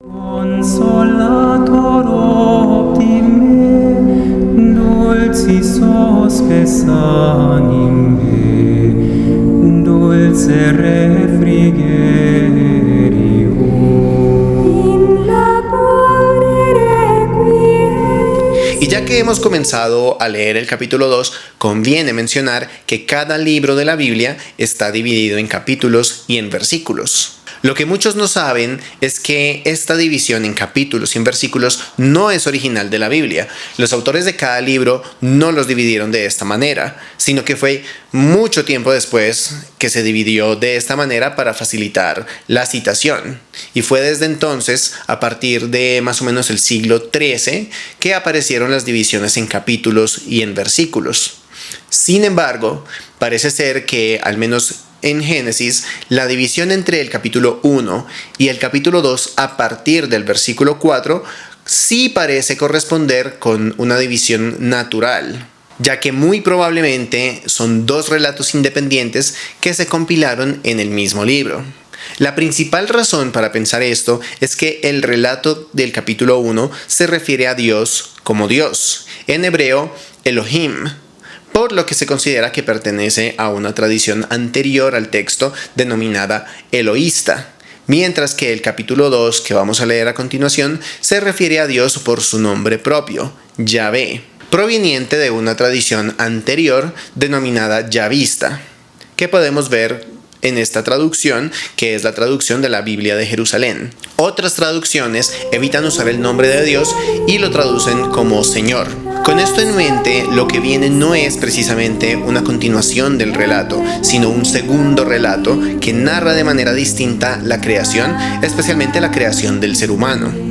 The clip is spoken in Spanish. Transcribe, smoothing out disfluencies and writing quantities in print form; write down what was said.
Consolator optime, dulcis hospes anime, dulce refrigerio. In labore requiem. Y ya que hemos comenzado a leer el capítulo 2, conviene mencionar que cada libro de la Biblia está dividido en capítulos y en versículos. Lo que muchos no saben es que esta división en capítulos y en versículos no es original de la Biblia. Los autores de cada libro no los dividieron de esta manera, sino que fue mucho tiempo después que se dividió de esta manera para facilitar la citación. Y fue desde entonces, a partir de más o menos el siglo XIII, que aparecieron las divisiones en capítulos y en versículos. Sin embargo, parece ser que, al menos en Génesis, la división entre el capítulo 1 y el capítulo 2 a partir del versículo 4 sí parece corresponder con una división natural, ya que muy probablemente son dos relatos independientes que se compilaron en el mismo libro. La principal razón para pensar esto es que el relato del capítulo 1 se refiere a Dios como Dios, en hebreo Elohim, por lo que se considera que pertenece a una tradición anterior al texto denominada eloísta, mientras que el capítulo 2, que vamos a leer a continuación, se refiere a Dios por su nombre propio, Yahvé, proveniente de una tradición anterior denominada yavista, que podemos ver en esta traducción, que es la traducción de la Biblia de Jerusalén. Otras traducciones evitan usar el nombre de Dios y lo traducen como Señor. Con esto en mente, lo que viene no es precisamente una continuación del relato, sino un segundo relato que narra de manera distinta la creación, especialmente la creación del ser humano.